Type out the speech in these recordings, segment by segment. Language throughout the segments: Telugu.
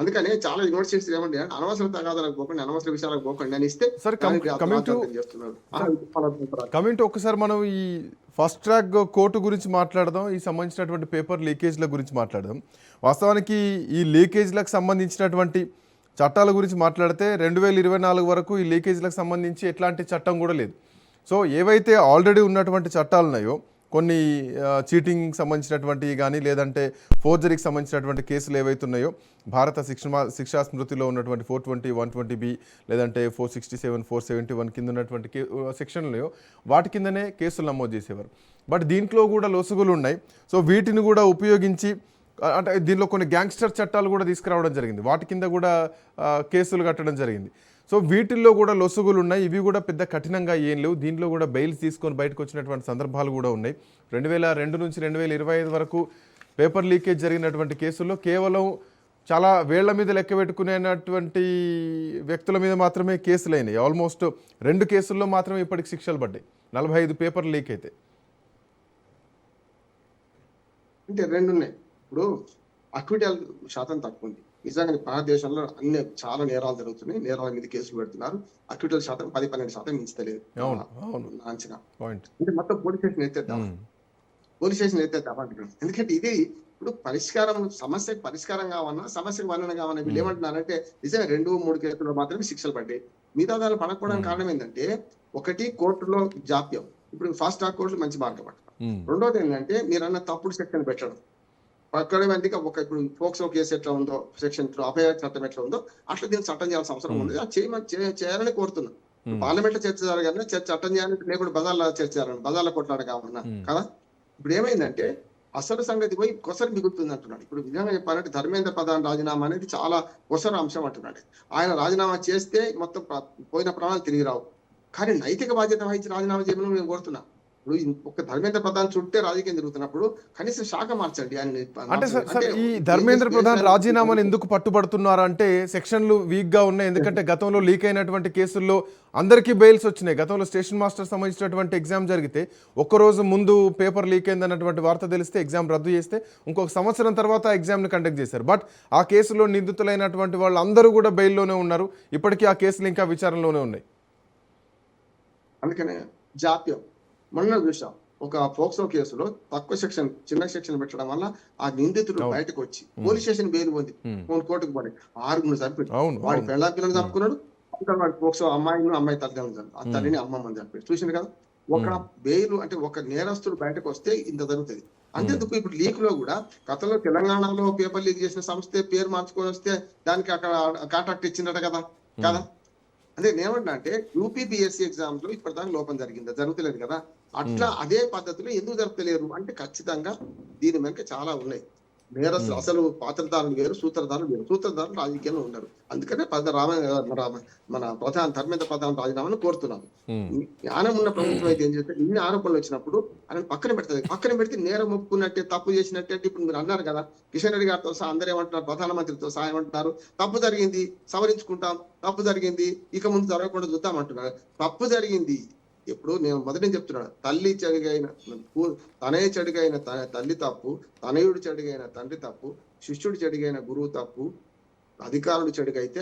అందుకనే చాలా యూనివర్సిటీస్ ఏమండి అనవసర తగాదాలకు పోకండి, అనవసర విషయాలకు పోకండి అని ఇస్తే సార్ దానికి కమింగ్ టు చేస్తున్నారు. ఒకసారి మనం ఈ ఫస్ట్ ట్రాక్ కోర్టు గురించి మాట్లాడదాం, ఈ సంబంధించినటువంటి పేపర్ లీకేజ్ల గురించి మాట్లాడదాం. వాస్తవానికి ఈ లీకేజ్లకు సంబంధించినటువంటి చట్టాల గురించి మాట్లాడితే 2024 వరకు ఈ లీకేజ్లకు సంబంధించి ఎట్లాంటి చట్టం కూడా లేదు. సో ఏవైతే ఆల్రెడీ ఉన్నటువంటి చట్టాలు ఉన్నాయో, కొన్ని చీటింగ్ సంబంధించినటువంటి కానీ లేదంటే ఫోర్జరీకి సంబంధించినటువంటి కేసులు ఏవైతే ఉన్నాయో, భారత శిక్షా స్మృతిలో ఉన్నటువంటి 420, 120B లేదంటే 467, 471 కింద ఉన్నటువంటి సెక్షన్లు వాటి కిందనే కేసులు నమోదు చేసేవారు. బట్ దీంట్లో కూడా లొసుగులు ఉన్నాయి. సో వీటిని కూడా ఉపయోగించి అంటే దీనిలో కొన్ని గ్యాంగ్స్టర్ చట్టాలు కూడా తీసుకురావడం జరిగింది, వాటి కింద కూడా కేసులు కట్టడం జరిగింది. సో వీటిల్లో కూడా లొసుగులు ఉన్నాయి, ఇవి కూడా పెద్ద కఠినంగా ఏం లేవు. దీంట్లో కూడా బెయిల్స్ తీసుకొని బయటకు వచ్చినటువంటి సందర్భాలు కూడా ఉన్నాయి. 2002 నుంచి 2025 వరకు పేపర్ లీకేజ్ జరిగినటువంటి కేసుల్లో కేవలం చాలా వేళ్ల మీద లెక్క పెట్టుకునేటువంటి వ్యక్తుల మీద మాత్రమే కేసులు అయినాయి. ఆల్మోస్ట్ 2 కేసుల్లో మాత్రమే ఇప్పటికి శిక్షలు పడ్డాయి. 45 పేపర్ లీక్ అయితే అంటే 2 ఉన్నాయి. ఇప్పుడు అక్విటల్ శాతం తక్కువ ఉంది. నిజంగా భారతదేశంలో అన్ని చాలా నేరాలు జరుగుతున్నాయి, నేరాల మీద కేసులు పెడుతున్నారు. అక్విటల్ శాతం 10-12% మించలేదు అంచనా. అంటే మొత్తం పోలీస్ స్టేషన్ ఎత్తేద్దాం అంటున్నాం. ఎందుకంటే ఇది ఇప్పుడు సమస్యకు పరిష్కారం కావన్నా, సమస్యకు వర్ణన కావన్నా వీళ్ళు ఏమంటున్నారంటే నిజంగా 2-3 కేసుల్లో మాత్రమే శిక్షలు పడ్డాయి. మిగతా దాన్ని పడకపోవడానికి కారణం ఏంటంటే, ఒకటి కోర్టులో జాప్యం. ఇప్పుడు ఫాస్ట్ ట్రాక్ కోర్టులు మంచి మార్గం పడతారు. రెండోది ఏంటంటే మీరన్న తప్పుడు సెక్షన్ పెట్టడం. అక్కడ ఇప్పుడు పోక్సో కేసు ఎట్లా ఉందో, సెక్షన్ అభయ చట్టం ఎట్లా ఉందో అట్లా దీన్ని చట్టం చేయాల్సిన అవసరం ఉంది. అది చేయాలని కోరుతున్నాం. పార్లమెంట్ లో చర్చ జరగాలని చట్టం చేయాలని లేకుండా బజార్లో చర్చ చేయాలని, బజార్లో కొట్లాడ కావాలన్నా కదా. ఇప్పుడు ఏమైందంటే అసలు సంగతి పోయి కొసరు మిగులుతుంది అంటున్నాడు. ఇప్పుడు విధంగా చెప్పాలంటే ధర్మేంద్ర ప్రధాన్ రాజీనామా అనేది చాలా కొసరు అంశం అంటున్నాడు. ఆయన రాజీనామా చేస్తే మొత్తం పోయిన ప్రాణాలు తిరిగి రావు. కానీ నైతిక బాధ్యత వహించి రాజీనామా చేయమని నేను కోరుతున్నా. ఇప్పుడు ఒక ధర్మేంద్ర ప్రధాన్ చుట్టే రాజకీయం జరుగుతున్నప్పుడు కనీసం శాఖ మార్చండి. అంటే ఈ ధర్మేంద్ర ప్రధాన్ రాజీనామాను ఎందుకు పట్టుబడుతున్నారు అంటే, సెక్షన్లు వీక్ గా ఉన్నాయి. ఎందుకంటే గతంలో లీక్ అయినటువంటి కేసుల్లో అందరికీ బెయిల్స్ వచ్చినాయి. గతంలో స్టేషన్ మాస్టర్ సంబంధించినటువంటి ఎగ్జామ్ జరిగితే ఒక్కరోజు ముందు పేపర్ లీక్ అయిందన్నటువంటి వార్త తెలిస్తే ఎగ్జామ్ రద్దు చేస్తే ఇంకొక సంవత్సరం తర్వాత ఎగ్జామ్ని కండక్ట్ చేశారు. బట్ ఆ కేసులో నిందితులైనటువంటి వాళ్ళు అందరూ కూడా బెయిల్లోనే ఉన్నారు. ఇప్పటికీ ఆ కేసులు ఇంకా విచారణలోనే ఉన్నాయి. అందుకనే జాప్యం మొన్న చూసాం. ఒక పోక్సో కేసులో తక్కువ సెక్షన్, చిన్న సెక్షన్ పెట్టడం వల్ల ఆ నిందితుడు బయటకు వచ్చి పోలీస్ స్టేషన్ బెయిల్ పొంది కోర్టుకు పడి 6 చంపాడు. వాడి పెళ్ళ పిల్లలు చంపుకున్నాడు. వాడి పోక్సో అమ్మాయి తల్లిని అమ్మమ్మని చంపాడు. చూసింది కదా. ఒక బెయిల్ అంటే ఒక నేరస్తుడు బయటకు వస్తే ఇంత జరుగుతుంది. అంతేందుకు ఇప్పుడు లీక్ లో కూడా గతంలో తెలంగాణలో పేపర్ లీక్ చేసిన సంస్థ పేరు మార్చుకొని వస్తే దానికి అక్కడ కాంట్రాక్ట్ ఇచ్చిందట కదా. అదే నేనేమంటున్నా అంటే యూపీపీఎస్సీ ఎగ్జామ్స్ లో ఇప్పటిదాకా లోపం జరుగుతలేదు కదా. అట్లా అదే పద్ధతిలో ఎందుకు జరుపుతలేరు అంటే ఖచ్చితంగా దీని వెనక చాలా ఉన్నాయి. నేరస్తులు అసలు పాత్రధారులు వేరు, సూత్రధారులు వేరు. సూత్రధారులు రాజకీయంలో ఉన్నారు. అందుకనే మన ధర్మేంద్ర ప్రధాన రాజీనామాను కోరుతున్నాను. జ్ఞానం ఉన్న ప్రభుత్వం అయితే ఏం చేస్తే ఇన్ని ఆరోపణలు వచ్చినప్పుడు ఆయన పక్కన పెడుతుంది. పక్కన పెడితే నేరం ఒప్పుకున్నట్టే, తప్పు చేసినట్టే. ఇప్పుడు మీరు అన్నారు కదా, కిషన్ రెడ్డి గారితో సహా అందరూ ఏమంటున్నారు, ప్రధానమంత్రితో సహా ఏమంటున్నారు, తప్పు జరిగింది సవరించుకుంటాం, తప్పు జరిగింది ఇక ముందు జరగకుండా చూద్దాం అంటున్నారు. తప్పు జరిగింది. ఎప్పుడు నేను మొదటి చెప్తున్నాను, తల్లి చెడుగైన తనయ చెడుగైన తల్లి తప్పు, తనయుడు చెడుగైన తండ్రి తప్పు, శిష్యుడు చెడుగైన గురువు తప్పు, అధికారులు చెడుగైతే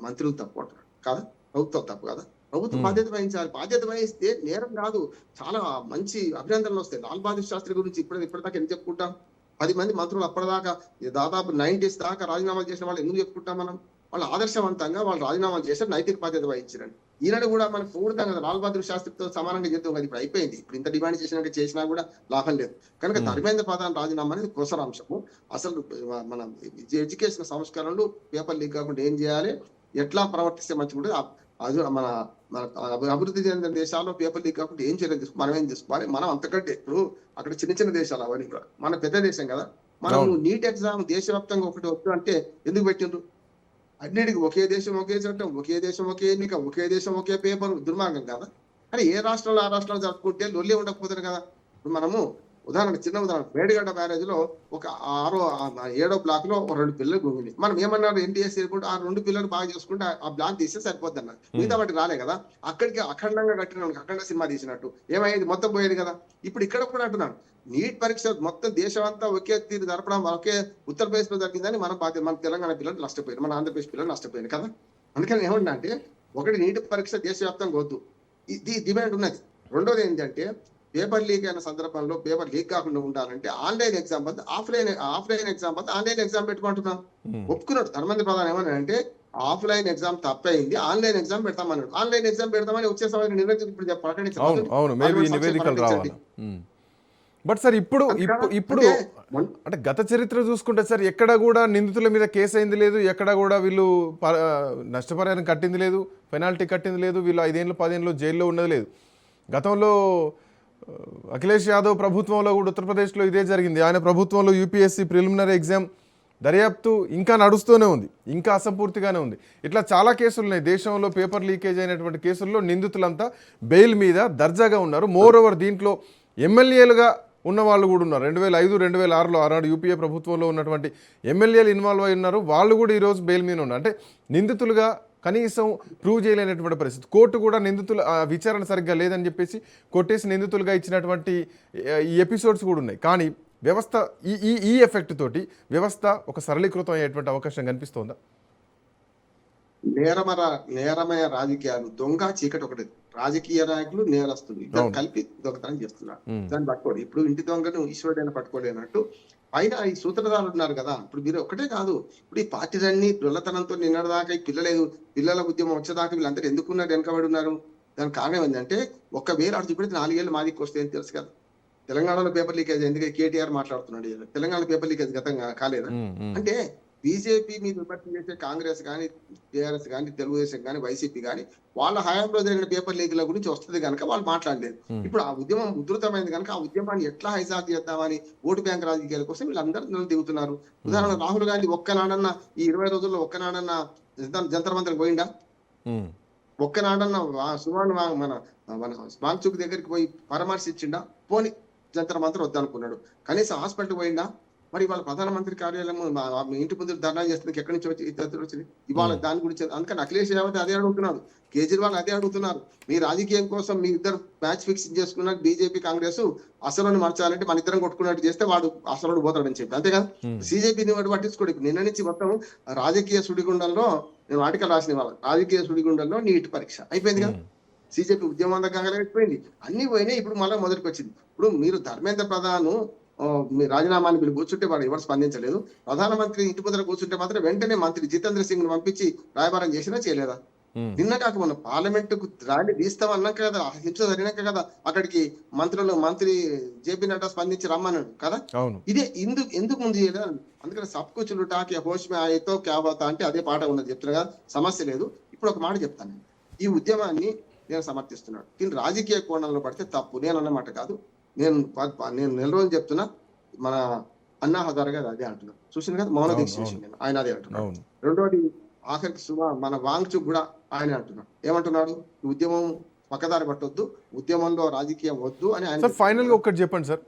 మంత్రులు తప్పు అంటారు కదా. ప్రభుత్వం తప్పు కదా. ప్రభుత్వం బాధ్యత వహించాలి. బాధ్యత వహిస్తే నేరం కాదు, చాలా మంచి అభినందనలు వస్తాయి. లాల్ బహదూర్ శాస్త్రి గురించి ఇప్పటిదాకా ఎందుకు చెప్పుకుంటాం? 10 మంది మంత్రులు అప్పటిదాకా దాదాపు 90s దాకా రాజీనామాలు చేసిన వాళ్ళు ఎందుకు చెప్పుకుంటాం మనం? వాళ్ళు ఆదర్శవంతంగా వాళ్ళు రాజీనామాలు చేశారు, నైతిక బాధ్యత వహించారండి. ఈనాడు కూడా మనకు పూర్తిగా లాల్ బహదూర్ శాస్త్రితో సమానంగా చేద్దాం కదా. ఇప్పుడు అయిపోయింది. ఇప్పుడు ఇంత డిమాండ్ చేసినా కూడా లాభం లేదు. కనుక ధర్మేంద్ర ప్రధాన్ రాజీనామా అనేది కొసరాంశము. అసలు మన ఎడ్యుకేషన్ సంస్కరణలు పేపర్ లీక్ కాకుండా ఏం చేయాలి, ఎట్లా ప్రవర్తిస్తే మంచిగా అది మన అభివృద్ధి చెందిన దేశాల్లో పేపర్ లీక్ కాకుండా ఏం చర్యలు తీసుకోవాలి, మనం ఏం తీసుకోవాలి. మనం అంతకంటే ఇప్పుడు అక్కడ చిన్న దేశాలు అవన్నీ కూడా, మన పెద్ద దేశం కదా. మనం నీట్ ఎగ్జామ్ దేశవ్యాప్తంగా ఒకటి వద్దు అంటే ఎందుకు పెట్టిండ్రు? అన్నిటికీ ఒకే దేశం ఒకే చట్టం, ఒకే దేశం ఒకే ఎన్నిక, ఒకే దేశం ఒకే పేపర్. దుర్మార్గం కదా. అని ఏ రాష్ట్రంలో ఆ రాష్ట్రంలో జరుపుకుంటే లొల్లి ఉండకపోతుంది కదా. ఇప్పుడు మనము చిన్న ఉదాహరణ మేడిగడ్డ బ్యారేజ్ లో ఒక 7వ బ్లాక్ లో ఒక 2 పిల్లలు గుంగింది. మనం ఏమన్నారు ఎన్టీఎస్ ఎయిర్పోర్ట్ ఆ 2 పిల్లలు బాగా చేసుకుంటే ఆ బ్లాక్ తీస్తే సరిపోద్ది అన్నారు. మిగతా వాటి రాలే కదా. అక్కడికి అఖండంగా కట్టిన అఖండ సినిమా తీసినట్టు ఏమైంది, మొత్తం పోయేది కదా. ఇప్పుడు ఇక్కడ కూడా అంటున్నాను, నీట్ పరీక్ష మొత్తం దేశం అంతా ఒకే తీరు జరపడం ఒకే ఉత్తరప్రదేశ్ లో జరిగిందని మన తెలంగాణ పిల్లలు నష్టపోయారు, మన ఆంధ్రప్రదేశ్ పిల్లలు నష్టపోయారు కదా. అందుకని ఏమంటున్నా అంటే, ఒకటి నీటి పరీక్ష దేశవ్యాప్తంగా వద్దు, ఇది డిమాండ్ ఉన్నది. రెండోది ఏంటంటే, పేపర్ లీక్ అయిన సందర్భంలో పేపర్ లీక్ కాకుండా ఉండాలంటే ఆన్లైన్ ఎగ్జామ్ బదులు ఆఫ్లైన్ ఎగ్జామ్ బదులు ఆన్లైన్ ఎగ్జామ్ పెట్టుకుంటున్నాం. ఒప్పుకున్నాడు ధర్మేంద్ర ప్రధాన్. ఏమన్నా అంటే ఆఫ్లైన్ ఎగ్జామ్ తప్పైంది, ఆన్లైన్ ఎగ్జామ్ పెడతామన్నాడు. ఆన్లైన్ ఎగ్జామ్ పెడతామని వచ్చే సమయం నిర్ణయించి ఇప్పుడు ప్రకటించాలి. బట్ సార్ ఇప్పుడు అంటే గత చరిత్ర చూసుకుంటే సార్ ఎక్కడ కూడా నిందితుల మీద కేసు అయింది లేదు, ఎక్కడ కూడా వీళ్ళు నష్టపరిహారం కట్టింది లేదు, పెనాల్టీ కట్టింది లేదు, వీళ్ళు 5 ఏళ్ళు 10 ఏళ్ళు జైల్లో ఉన్నది లేదు. గతంలో అఖిలేష్ యాదవ్ ప్రభుత్వంలో కూడా ఉత్తరప్రదేశ్లో ఇదే జరిగింది. ఆయన ప్రభుత్వంలో యూపీఎస్సీ ప్రిలిమినరీ ఎగ్జామ్ దర్యాప్తు ఇంకా నడుస్తూనే ఉంది, ఇంకా అసంపూర్తిగానే ఉంది. ఇట్లా చాలా కేసులు ఉన్నాయి దేశంలో. పేపర్ లీకేజ్ అయినటువంటి కేసుల్లో నిందితులంతా బెయిల్ మీద దర్జాగా ఉన్నారు. మోర్ ఓవర్ దీంట్లో ఎమ్మెల్యేలుగా ఉన్న వాళ్ళు కూడా ఉన్నారు. 2005, 2006లో ఆనాడు యూపీఏ ప్రభుత్వంలో ఉన్నటువంటి ఎమ్మెల్యేలు ఇన్వాల్వ్ అయి ఉన్నారు. వాళ్ళు కూడా ఈరోజు బెయిల్ మీద ఉన్నారు. అంటే నిందితులుగా కనీసం ప్రూవ్ చేయలేనటువంటి పరిస్థితి. కోర్టు కూడా నిందితుల విచారణ సరిగ్గా లేదని చెప్పేసి కొట్టేసి నిందితులుగా ఇచ్చినటువంటి ఈ ఎపిసోడ్స్ కూడా ఉన్నాయి. కానీ వ్యవస్థ ఈ ఎఫెక్ట్ తోటి వ్యవస్థ ఒక సరళీకృతం అయ్యేటువంటి అవకాశం కనిపిస్తోందా? నేరమయ రాజకీయాలు, దొంగ చీకటి ఒకటి. రాజకీయ నాయకులు నేరస్తులు ఇద్దరు కలిపి దొంగతనం చేస్తున్నారు. దాన్ని పట్టుకోడు. ఇప్పుడు ఇంటి దొంగను ఈశ్వరుడైనా పట్టుకోలేనట్టు పైన ఈ సూత్రధారులు ఉన్నారు కదా. ఇప్పుడు మీరు ఒకటే కాదు, ఇప్పుడు ఈ పార్టీలన్నీ దొల్లతనంతో నిన్నటిదాకా ఈ పిల్లల ఉద్యమం వచ్చేదాకా వీళ్ళందరూ ఎందుకున్నారు, వెనకబడి ఉన్నారు. దానికి కారణం ఏంటంటే, ఒక్కవేళ అటు చూపెడితే 4 ఏళ్ళు మాదికి వస్తే అని తెలుసు కదా. తెలంగాణలో పేపర్ లీకేజ్ ఎందుకంటే కేటీఆర్ మాట్లాడుతున్నాడు, తెలంగాణ పేపర్ లీకేజ్ గతంగా కాలేదా అంటే, బీజేపీ మీద విమర్శ చేసే కాంగ్రెస్ కానీ, టీఆర్ఎస్ కానీ, తెలుగుదేశం కానీ, వైసీపీ కానీ వాళ్ళ హయాంలో జరిగిన పేపర్ లీకుల గురించి వస్తుంది కనుక వాళ్ళు మాట్లాడలేదు. ఇప్పుడు ఆ ఉద్యమం ఉధృతమైంది కనుక ఆ ఉద్యమాన్ని ఎట్లా హైజాక్ చేద్దామని ఓటు బ్యాంక్ రాజకీయాల కోసం వీళ్ళందరూ దిగుతున్నారు. ఉదాహరణ రాహుల్ గాంధీ ఒక్కనాడన్నా ఈ 20 రోజుల్లో ఒక్కనాడన్నా జంతర్ మంతర్ పోయిండా? ఒక్కనాడన్నా సుమాన్ మన వాంగ్చుక్ దగ్గరికి పోయి పరామర్శించిండా? పోని జంతర్ మంతర్ వద్దనుకున్నాడు. కనీసం హాస్పిటల్ పోయిండా? మరి ఇవాళ ప్రధానమంత్రి కార్యాలయం ఇంటి ముందు ధర్నా చేస్తుంది, ఎక్కడి నుంచి వచ్చింది ఇవాళ దాని గురించి. అందుకని అఖిలేష్ యాదవ్ అదే అడుగుతున్నాడు, కేజ్రీవాల్ అదే అడుగుతున్నారు. మీ రాజకీయం కోసం మీ ఇద్దరు మ్యాచ్ ఫిక్సింగ్ చేసుకున్నారు బీజేపీ కాంగ్రెస్. అసలు మార్చాలంటే మన ఇద్దరం కొట్టుకున్నట్టు చేస్తే వాడు అసలు పోతాడని చెప్పి, అంతేకాదు బీజేపీని వాడు పట్టించుకోడు. నిన్న నుంచి మొత్తం రాజకీయ సుడిగుండంలో, నేను ఆర్టికల్ రాసిన వాళ్ళ రాజకీయ సుడిగుండంలో నీట్ పరీక్ష అయిపోయింది కదా. బీజేపీ ఉద్యమం దగ్గర అయిపోయింది, అన్ని పోయినాయి. ఇప్పుడు మళ్ళీ మొదటికి వచ్చింది. ఇప్పుడు మీరు ధర్మేంద్ర ప్రధాన్ మీ రాజీనామాని మీరు కూర్చుంటే వాడు ఎవరు స్పందించలేదు. ప్రధానమంత్రి ఇంటి ముందర కూర్చుంటే మాత్రం వెంటనే మంత్రి జితేంద్ర సింగ్ ను పంపించి రాయబారం చేసినా చేయలేదా? నిన్న కాక మనం పార్లమెంట్ కు ర్యాలీ తీస్తామన్నాక కదా, హింస జరిగినాక కదా అక్కడికి మంత్రి జేపీ నడ్డా స్పందించి రమ్మన్నాడు కదా. ఇదే ఎందుకు ముందు చేయలేదు? అందుకని సబ్ కుచ్ లుటా కే హోష్ మే ఆయతో క్యా హోతా అంటే అదే పాట ఉన్నది చెప్తున్నా కదా, సమస్య లేదు. ఇప్పుడు ఒక మాట చెప్తాను, ఈ ఉద్యమాన్ని నేను సమర్థిస్తున్నాడు, దీని రాజకీయ కోణంలో పడితే తప్పు. నేను అన్నమాట కాదు, నేను నెల రోజులు చెప్తున్నా. మన అన్నా హజారే గారు అదే అంటున్నారు, చూసింది కదా, మౌన దీక్ష చేసింది ఆయన అదే అంటున్నాడు. రెండోది ఆఖరికి మన వాంగ్చుక్ కూడా ఆయన అంటున్నాడు. ఏమంటున్నాడు? ఈ ఉద్యమం పక్కదారి పట్టొద్దు, ఉద్యమంలో రాజకీయం వద్దు అని ఆయన. ఫైనల్ గా ఒక్కటి చెప్పండి సార్,